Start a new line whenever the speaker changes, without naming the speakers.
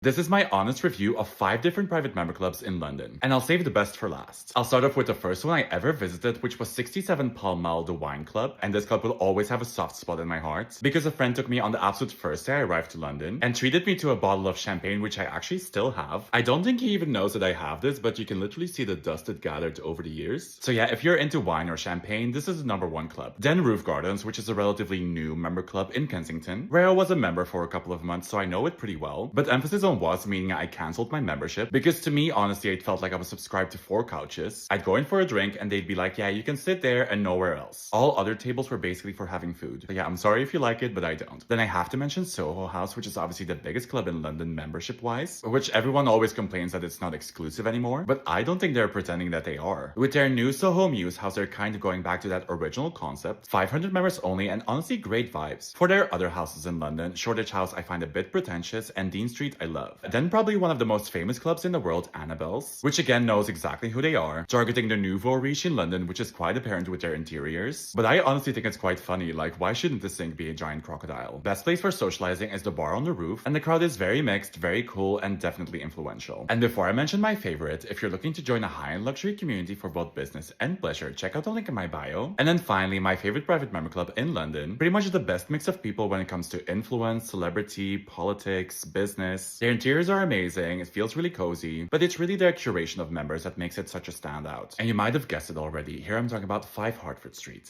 This is my honest review of 5 different private member clubs in London, and I'll save the best for last. I'll start off with the first one I ever visited, which was 67 Pall Mall The Wine Club, and this club will always have a soft spot in my heart, because a friend took me on the absolute first day I arrived to London, and treated me to a bottle of champagne which I actually still have. I don't think he even knows that I have this, but you can literally see the dust it gathered over the years. So yeah, if you're into wine or champagne, this is the #1 club. Then Roof Gardens, which is a relatively new member club in Kensington, where I was a member for a couple of months, so I know it pretty well, but emphasis on was, meaning I cancelled my membership, because to me, honestly, it felt like I was subscribed to 4 couches. I'd go in for a drink and they'd be like, yeah, you can sit there and nowhere else. All other tables were basically for having food. So yeah, I'm sorry if you like it, but I don't. Then I have to mention Soho House, which is obviously the biggest club in London membership-wise, which everyone always complains that it's not exclusive anymore, but I don't think they're pretending that they are. With their new Soho Muse House, they're kind of going back to that original concept, 500 members only, and honestly great vibes. For their other houses in London, Shoreditch House I find a bit pretentious, and Dean Street I love. Then probably one of the most famous clubs in the world, Annabelle's, which again knows exactly who they are, targeting the nouveau riche in London, which is quite apparent with their interiors. But I honestly think it's quite funny, like why shouldn't this thing be a giant crocodile? Best place for socializing is the bar on the roof, and the crowd is very mixed, very cool, and definitely influential. And before I mention my favorite, if you're looking to join a high-end luxury community for both business and pleasure, check out the link in my bio. And then finally, my favorite private member club in London, pretty much the best mix of people when it comes to influence, celebrity, politics, business. Their interiors are amazing, it feels really cozy, but it's really their curation of members that makes it such a standout. And you might have guessed it already, here I'm talking about 5 Hertford Street.